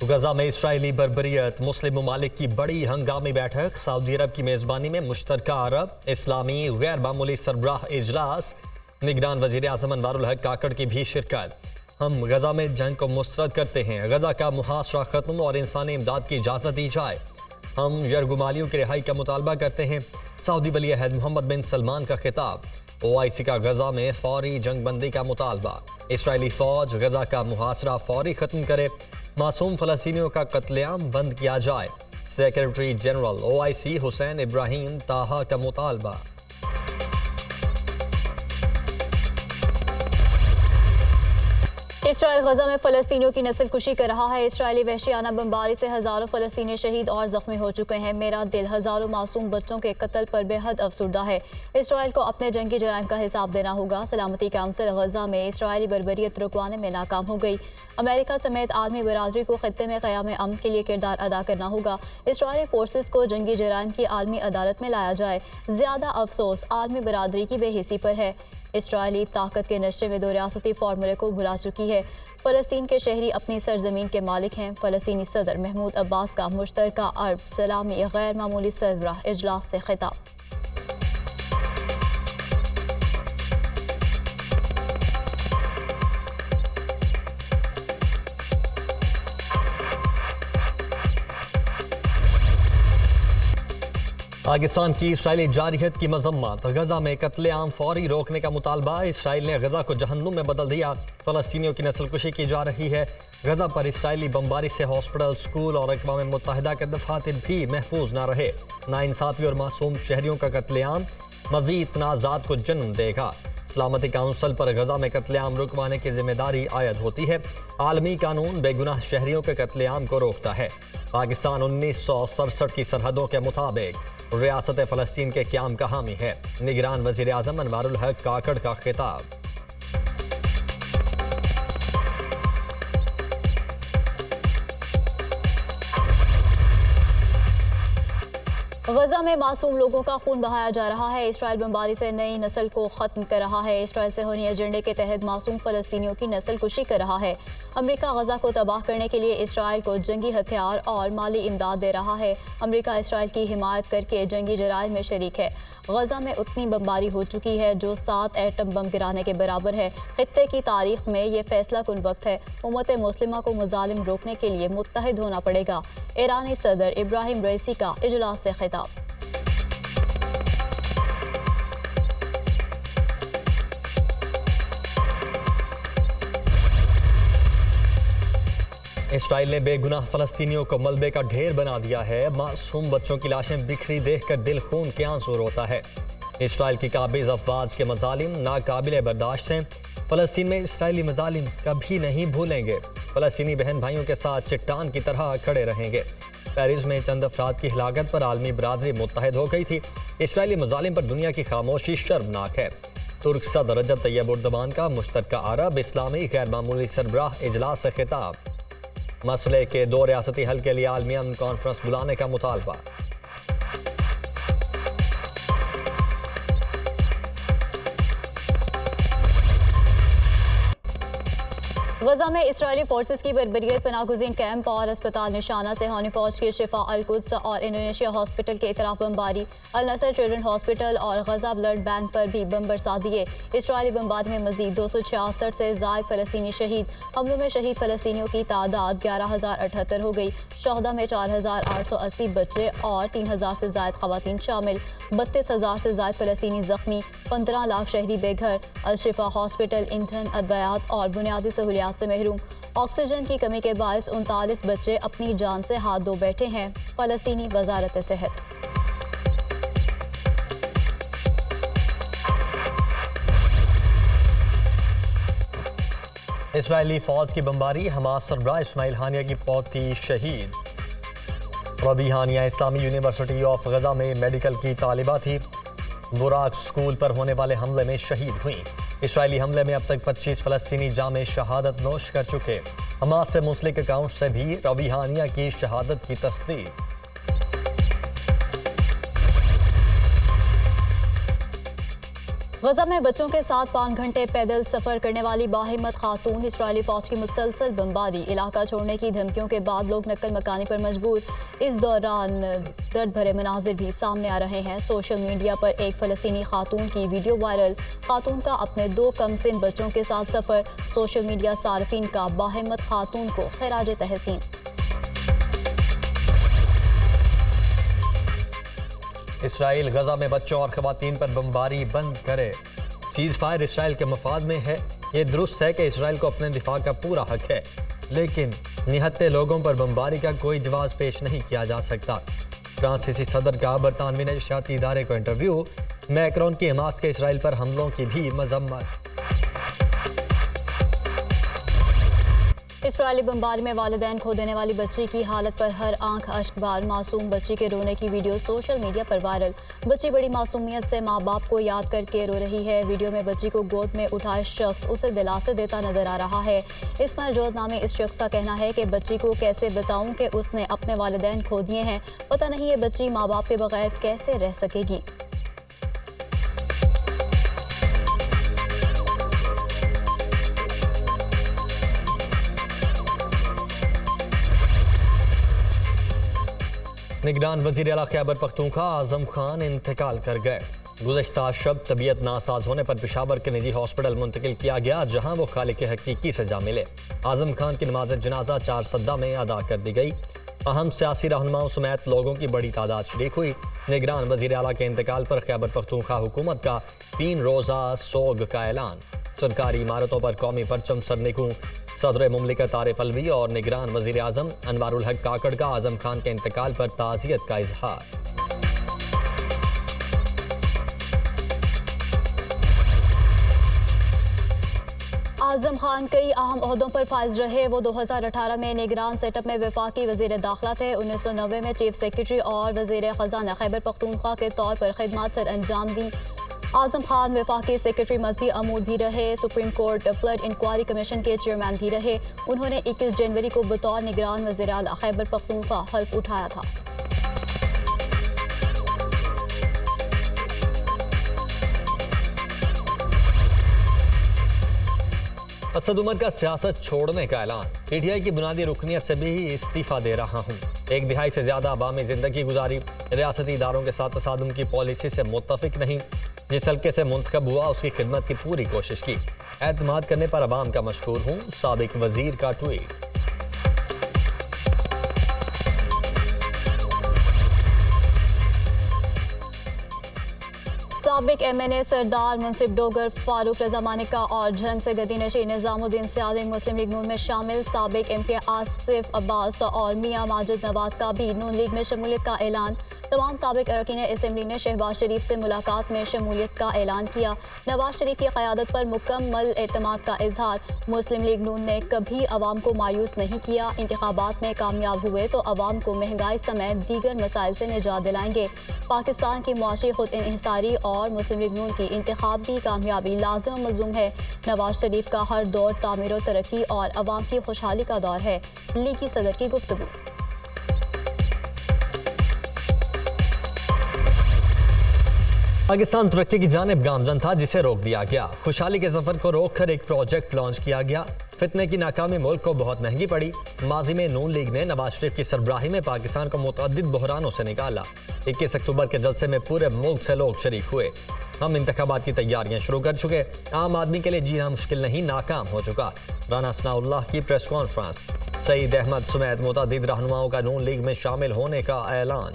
غزہ میں اسرائیلی بربریت مسلم ممالک کی بڑی ہنگامی بیٹھک، سعودی عرب کی میزبانی میں مشترکہ عرب اسلامی غیر معمولی سربراہ اجلاس، نگران وزیر اعظم انوار الحق کاکڑ کی بھی شرکت۔ ہم غزہ میں جنگ کو مسترد کرتے ہیں، غزہ کا محاصرہ ختم اور انسانی امداد کی اجازت دی جائے۔ ہم یرغمالیوں کی رہائی کا مطالبہ کرتے ہیں، سعودی ولی عہد محمد بن سلمان کا خطاب۔ OIC کا غزہ میں فوری جنگ بندی کا مطالبہ، اسرائیلی فوج غزہ کا محاصرہ فوری ختم کرے، معصوم فلسطینیوں کا قتل عام بند کیا جائے۔ سیکرٹری جنرل OIC حسین ابراہیم طاہا کا مطالبہ۔ اسرائیل غزہ میں فلسطینیوں کی نسل کشی کر رہا ہے۔ اسرائیلی وحشیانہ بمباری سے ہزاروں فلسطینی شہید اور زخمی ہو چکے ہیں۔ میرا دل ہزاروں معصوم بچوں کے قتل پر بے حد افسردہ ہے۔ اسرائیل کو اپنے جنگی جرائم کا حساب دینا ہوگا۔ سلامتی کونسل غزہ میں اسرائیلی بربریت رکوانے میں ناکام ہو گئی۔ امریکہ سمیت عالمی برادری کو خطے میں قیام امن کے لیے کردار ادا کرنا ہوگا۔ اسرائیلی فورسز کو جنگی جرائم کی عالمی عدالت میں لایا جائے۔ زیادہ افسوس عالمی برادری کی بے حسی پر ہے۔ اسرائیلی طاقت کے نشے میں دو ریاستی فارمولے کو بھلا چکی ہے۔ فلسطین کے شہری اپنی سرزمین کے مالک ہیں۔ فلسطینی صدر محمود عباس کا مشترکہ عرب اسلامی غیر معمولی سربراہ اجلاس سے خطاب۔ پاکستان کی اسرائیلی جارحیت کی مذمت، غزہ میں قتل عام فوری روکنے کا مطالبہ۔ اسرائیل نے غزہ کو جہنم میں بدل دیا، فلسطینیوں کی نسل کشی کی جا رہی ہے۔ غزہ پر اسرائیلی بمباری سے ہاسپٹل، اسکول اور اقوام متحدہ کے دفاتر بھی محفوظ نہ رہے۔ ناانصافی اور معصوم شہریوں کا قتل عام مزید تنازعات کو جنم دے گا۔ سلامتی کونسل پر غزہ میں قتل عام رکوانے کی ذمہ داری عائد ہوتی ہے۔ عالمی قانون بے گناہ شہریوں کے قتل عام کو روکتا ہے۔ پاکستان 1967 کی سرحدوں کے مطابق ریاست فلسطین کے قیام کا حامی ہے۔ نگران وزیر اعظم انوار الحق کاکڑ کا خطاب۔ غزہ میں معصوم لوگوں کا خون بہایا جا رہا ہے۔ اسرائیل بمباری سے نئی نسل کو ختم کر رہا ہے۔ اسرائیل صہیونی ایجنڈے کے تحت معصوم فلسطینیوں کی نسل کشی کر رہا ہے۔ امریکہ غزہ کو تباہ کرنے کے لیے اسرائیل کو جنگی ہتھیار اور مالی امداد دے رہا ہے۔ امریکہ اسرائیل کی حمایت کر کے جنگی جرائم میں شریک ہے۔ غزہ میں اتنی بمباری ہو چکی ہے جو 7 ایٹم بم گرانے کے برابر ہے۔ خطے کی تاریخ میں یہ فیصلہ کن وقت ہے۔ امت مسلمہ کو مظالم روکنے کے لیے متحد ہونا پڑے گا۔ ایرانی صدر ابراہیم رئیسی کا اجلاس سے خطاب۔ اسرائیل نے بے گناہ فلسطینیوں کو ملبے کا ڈھیر بنا دیا ہے۔ معصوم بچوں کی لاشیں بکھری دیکھ کر دل خون کے آنسو روتا ہے۔ اسرائیل کی قابض افواج کے مظالم ناقابل برداشت ہیں۔ فلسطین میں اسرائیلی مظالم کبھی نہیں بھولیں گے۔ فلسطینی بہن بھائیوں کے ساتھ چٹان کی طرح کھڑے رہیں گے۔ پیرس میں چند افراد کی ہلاکت پر عالمی برادری متحد ہو گئی تھی۔ اسرائیلی مظالم پر دنیا کی خاموشی شرمناک ہے۔ ترک صدر رجب طیب اردوان کا مشترکہ عرب اسلامی غیر معمولی سربراہ اجلاس سے خطاب۔ مسئلے کے 2 ریاستی حل کے لیے عالمی امن کانفرنس بلانے کا مطالبہ۔ غزہ میں اسرائیلی فورسز کی بربریت، پناہ گزین کیمپ اور اسپتال نشانہ صہیونی فوج کی شفا القدس اور انڈونیشیا ہاسپٹل کے اطراف بمباری، النصر چلڈرن ہاسپٹل اور غزہ بلڈ بینک پر بھی بم برسا دیے۔ اسرائیلی بمباری میں مزید 266 سے زائد فلسطینی شہید۔ حملوں میں شہید فلسطینیوں کی تعداد 11,078 ہو گئی۔ شہداء میں 4,880 بچے اور 3,000 سے زائد خواتین شامل۔ 32,000 سے زائد فلسطینی زخمی، 15 لاکھ شہری بے گھر۔ الشفا ہاسپٹل ایندھن، ادویات اور بنیادی سہولیات سے محروم۔ آکسیجن کی کمی کے باعث 39 بچے اپنی جان سے ہاتھ دھو بیٹھے ہیں۔ فلسطینی وزارت صحت۔ اسرائیلی فوج کی بمباری، حماس سربراہ اسماعیل ہانیہ کی پوتی شہید۔ ربیع ہانیہ اسلامی یونیورسٹی آف غزہ میں میڈیکل کی طالبہ تھی۔ براق اسکول پر ہونے والے حملے میں شہید ہوئیں۔ اسرائیلی حملے میں اب تک 25 فلسطینی جام شہادت نوش کر چکے۔ حماس سے منسلک اکاؤنٹ سے بھی ربیع ہانیہ کی شہادت کی تصدیق۔ غزہ میں بچوں کے ساتھ 5 گھنٹے پیدل سفر کرنے والی باہمت خاتون، اسرائیلی فوج کی مسلسل بمباری، علاقہ چھوڑنے کی دھمکیوں کے بعد لوگ نقل مکانی پر مجبور۔ اس دوران درد بھرے مناظر بھی سامنے آ رہے ہیں۔ سوشل میڈیا پر ایک فلسطینی خاتون کی ویڈیو وائرل، خاتون کا اپنے 2 کم سن بچوں کے ساتھ سفر، سوشل میڈیا صارفین کا باہمت خاتون کو خراج تحسین۔ اسرائیل غزہ میں بچوں اور خواتین پر بمباری بند کرے۔ سیز فائر اسرائیل کے مفاد میں ہے۔ یہ درست ہے کہ اسرائیل کو اپنے دفاع کا پورا حق ہے، لیکن نہتے لوگوں پر بمباری کا کوئی جواز پیش نہیں کیا جا سکتا۔ فرانسیسی صدر کا برطانوی نشریاتی ادارے کو انٹرویو، میکرون کی حماس کے اسرائیل پر حملوں کی بھی مذمت۔ اسرائیلی بمباری میں والدین کھو دینے والی بچی کی حالت پر ہر آنکھ اشک بار، معصوم بچی کے رونے کی ویڈیو سوشل میڈیا پر وائرل۔ بچی بڑی معصومیت سے ماں باپ کو یاد کر کے رو رہی ہے۔ ویڈیو میں بچی کو گود میں اٹھائے شخص اسے دلاسے دیتا نظر آ رہا ہے۔ اسماعیل جود نامی اس شخص کا کہنا ہے کہ بچی کو کیسے بتاؤں کہ اس نے اپنے والدین کھو دیے ہیں، پتہ نہیں یہ بچی ماں باپ کے بغیر کیسے رہ سکے گی۔ نگران وزیر اعلیٰ خیبر پختونخوا اعظم خان انتقال کر گئے۔ گزشتہ شب طبیعت ناساز ہونے پر پشاور کے نجی ہاسپٹل منتقل کیا گیا، جہاں وہ خالق حقیقی سزا ملے۔ اعظم خان کی نماز جنازہ 4 سدہ میں ادا کر دی گئی۔ اہم سیاسی رہنماؤں سمیت لوگوں کی بڑی تعداد شریک ہوئی۔ نگران وزیر اعلیٰ کے انتقال پر خیبر پختونخوا حکومت کا 3 روزہ سوگ کا اعلان۔ سرکاری عمارتوں پر قومی پرچم سرنگوں۔ صدر مملکت عارف الوی اور نگران وزیر اعظم انوار الحق کاکڑ کا اعظم خان کے انتقال پر تعزیت کا اظہار۔ اعظم خان کئی اہم عہدوں پر فائز رہے۔ وہ 2018 میں نگران سیٹ اپ میں وفاقی وزیر داخلہ تھے۔ 1990 میں چیف سیکرٹری اور وزیر خزانہ خیبر پختونخوا کے طور پر خدمات سر انجام دیں۔ اعظم خان وفاقی سیکرٹری مذہبی امور بھی رہے۔ Supreme court flood inquiry commission کے چیئرمین بھی رہے۔ انہوں نے 21 جنوری کو بطور نگران وزیر اعلیٰ خیبر پختونخوا حلف اٹھایا تھا۔ اسد عمر کا سیاست چھوڑنے کا اعلان۔ پی ٹی آئی کی بنیادی رکنیت سے بھی استعفیٰ دے رہا ہوں۔ 1 دہائی سے زیادہ عوامی زندگی گزاری، ریاستی اداروں کے ساتھ تصادم کی پالیسی سے متفق نہیں، جس حلقے سے منتخب ہوا اس کی خدمت کی پوری کوشش کی، اعتماد کرنے پر عوام کا مشکور ہوں، سابق وزیر کا ٹویٹ۔ سابق ایم این اے سردار منصف ڈوگر، فاروق رضا مانیکا اور جھنگ سے گدی نشین نظام الدین سیال مسلم لیگ نون میں شامل۔ سابق ایم پی آصف عباس اور میاں ماجد نواز کا بھی نون لیگ میں شمولیت کا اعلان۔ تمام سابق اراکین اسمبلی نے شہباز شریف سے ملاقات میں شمولیت کا اعلان کیا۔ نواز شریف کی قیادت پر مکمل اعتماد کا اظہار۔ مسلم لیگ نون نے کبھی عوام کو مایوس نہیں کیا، انتخابات میں کامیاب ہوئے تو عوام کو مہنگائی سمیت دیگر مسائل سے نجات دلائیں گے۔ پاکستان کی معاشی خود انحصاری اور مسلم لیگ نون کی انتخابی کامیابی لازم و ملزوم ہے۔ نواز شریف کا ہر دور تعمیر و ترقی اور عوام کی خوشحالی کا دور ہے۔ لیگی صدر کی گفتگو۔ پاکستان ترقی کی جانب گامزن تھا، جسے روک دیا گیا۔ خوشحالی کے سفر کو روک کر ایک پروجیکٹ لانچ کیا گیا۔ فتنے کی ناکامی ملک کو بہت مہنگی پڑی۔ ماضی میں نون لیگ نے نواز شریف کی سربراہی میں پاکستان کو متعدد بحرانوں سے نکالا۔ 21 اکتوبر کے جلسے میں پورے ملک سے لوگ شریک ہوئے۔ ہم انتخابات کی تیاریاں شروع کر چکے۔ عام آدمی کے لیے جینا مشکل نہیں، ناکام ہو چکا۔ رانا ثناء اللہ کی پریس کانفرنس۔ سعید احمد سمیت متعدد رہنماؤں کا نون لیگ میں شامل ہونے کا اعلان۔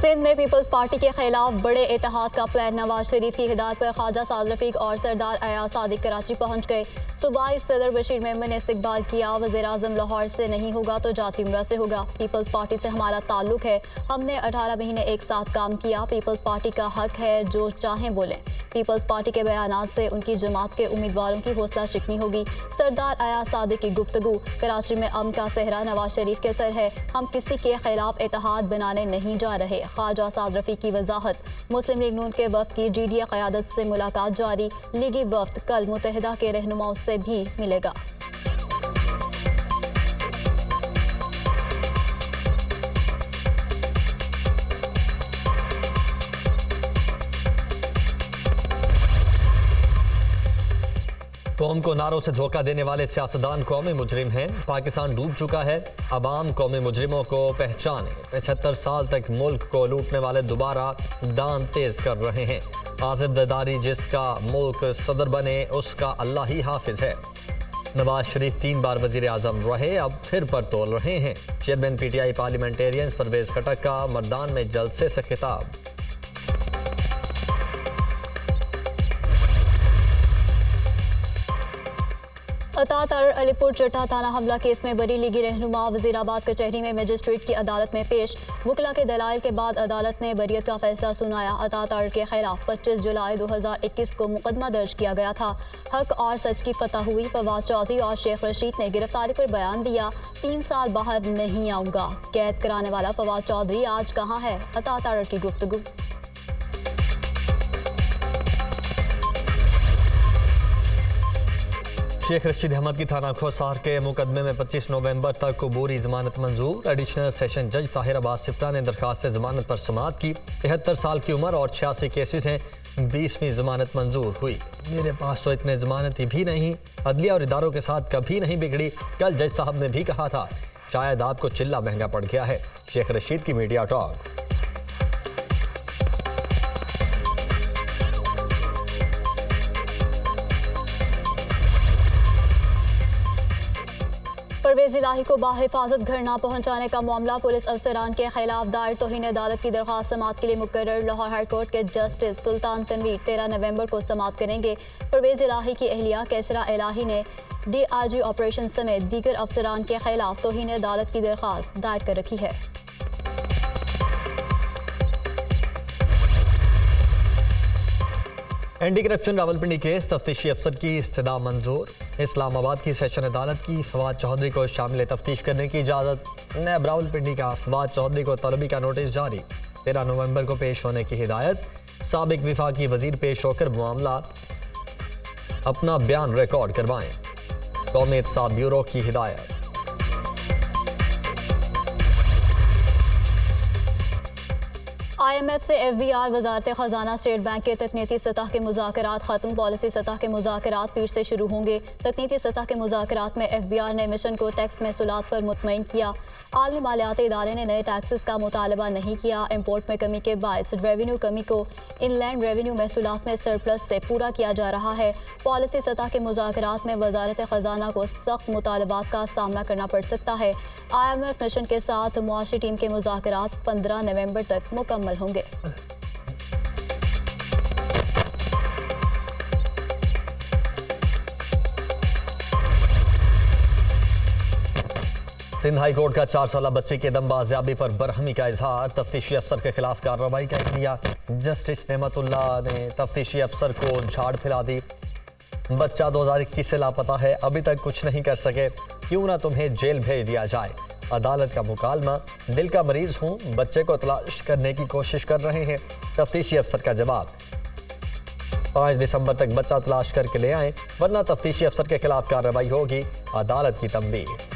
سندھ میں پیپلز پارٹی کے خلاف بڑے اتحاد کا پلان۔ نواز شریف کی ہدایت پر خواجہ سعد رفیق اور سردار ایاز صادق کراچی پہنچ گئے۔ صوبائی صدر بشیر میمن نے استقبال کیا۔ وزیر اعظم لاہور سے نہیں ہوگا تو جاتی عمرہ سے ہوگا۔ پیپلز پارٹی سے ہمارا تعلق ہے، ہم نے 18 مہینے ایک ساتھ کام کیا۔ پیپلز پارٹی کا حق ہے جو چاہیں بولیں۔ پیپلز پارٹی کے بیانات سے ان کی جماعت کے امیدواروں کی حوصلہ شکنی ہوگی۔ سردار ایاز صادق کی گفتگو۔ کراچی میں امن کا صحرا نواز شریف کے سر ہے، ہم کسی کے خلاف اتحاد بنانے نہیں جا رہے۔ خواجہ سعد رفیق کی وضاحت۔ مسلم لیگ نون کے وفد کی جی ڈی اے قیادت سے ملاقات جاری۔ لیگی وفد کل متحدہ کے رہنماؤں سے بھی ملے گا۔ قوم کو نعروں سے دھوکہ دینے والے سیاستدان قومی مجرم ہیں۔ پاکستان ڈوب چکا ہے، عوام قومی مجرموں کو پہچانے۔ 75 سال تک ملک کو لوٹنے والے دوبارہ دان تیز کر رہے ہیں۔ آصف زرداری جس کا ملک صدر بنے اس کا اللہ ہی حافظ ہے۔ نواز شریف 3 بار وزیر اعظم رہے، اب پھر پر تول رہے ہیں۔ Chairman P T I parliamentarians Pervez Khattak کا مردان میں جلسے سے خطاب۔ عطا تارڑ علی پور چٹا تھانہ حملہ کیس میں بری لیگی رہنما وزیر آباد کچہری میں مجسٹریٹ کی عدالت میں پیش۔ وکلا کے دلائل کے بعد عدالت نے بریت کا فیصلہ سنایا۔ عطا تارڑ کے خلاف 25 جولائی 2021 کو مقدمہ درج کیا گیا تھا۔ حق اور سچ کی فتح ہوئی۔ فواد چودھری اور شیخ رشید نے گرفتاری پر بیان دیا، 3 سال باہر نہیں آؤں گا۔ قید کرانے والا فواد چودھری آج کہاں ہے؟ عطا تارڑ کی گفتگو۔ شیخ رشید احمد کی تھانہ کھوسار کے مقدمے میں 25 نومبر تک عبوری ضمانت منظور۔ ایڈیشنل سیشن جج طاہر عباس سپرا نے درخواست ضمانت پر سماعت کی۔ 73 سال کی عمر اور 86 کیسز ہیں، 20ویں ضمانت منظور ہوئی۔ میرے پاس تو اتنے ضمانتیں بھی نہیں، عدلیہ اور اداروں کے ساتھ کبھی نہیں بگڑی۔ کل جج صاحب نے بھی کہا تھا شاید آپ کو چلہ مہنگا پڑ گیا ہے۔ شیخ رشید کی میڈیا ٹاک۔ پرویز الہی کو بحفاظت گھر نہ پہنچانے کا معاملہ، پولیس افسران کے خلاف دائر توہین عدالت کی درخواست سماعت کے لیے مقرر۔ لاہور ہائی کورٹ کے جسٹس سلطان تنویر 13 نومبر کو سماعت کریں گے۔ پرویز الہی کی اہلیہ کیسرا الہی نے ڈی آئی جی آپریشن سمیت دیگر افسران کے خلاف توہین عدالت کی درخواست دائر کر رکھی ہے۔ اینٹی کرپشن راولپنڈی کیس تفتیشی افسر کی استدعا منظور۔ اسلام آباد کی سیشن عدالت کی فواد چودھری کو شامل تفتیش کرنے کی اجازت۔ نیب راولپنڈی کا فواد چودھری کو طلبی کا نوٹس جاری، 13 نومبر کو پیش ہونے کی ہدایت۔ سابق وفاقی وزیر پیش ہو کر معاملہ اپنا بیان ریکارڈ کروائیں، قومی احتساب بیورو کی ہدایت۔ آئی ایم ایف سے ایف بی آر، وزارت خزانہ، اسٹیٹ بینک کے تکنیکی سطح کے مذاکرات ختم۔ پالیسی سطح کے مذاکرات پیر سے شروع ہوں گے۔ تکنیکی سطح کے مذاکرات میں ایف بی آر نے مشن کو ٹیکس محصولات پر مطمئن کیا۔ عالمی مالیاتی ادارے نے نئے ٹیکسز کا مطالبہ نہیں کیا۔ امپورٹ میں کمی کے باعث ریونیو کمی کو ان لینڈ ریونیو محصولات میں سرپلس سے پورا کیا جا رہا ہے۔ پالیسی سطح کے مذاکرات میں وزارت خزانہ کو سخت مطالبات کا سامنا کرنا پڑ سکتا ہے۔ آئی ایم ایف مشن کے ساتھ معاشی ٹیم کے مذاکرات 15 نومبر تک مکمل ہوں گے۔ سندھ ہائی کورٹ کا 4 سالہ بچے کے دم بازیابی پر برہمی کا اظہار، تفتیشی افسر کے خلاف کارروائی کا اعلان۔ جسٹس نعمت اللہ نے تفتیشی افسر کو جھاڑ پھیلا دی۔ بچہ 2021 سے لاپتہ ہے، ابھی تک کچھ نہیں کر سکے، کیوں نہ تمہیں جیل بھیج دیا جائے۔ عدالت کا مکالمہ، دل کا مریض ہوں، بچے کو تلاش کرنے کی کوشش کر رہے ہیں۔ تفتیشی افسر کا جواب، 5 دسمبر تک بچہ تلاش کر کے لے آئیں ورنہ تفتیشی افسر کے خلاف کارروائی ہوگی۔ عدالت کی تنبیہ۔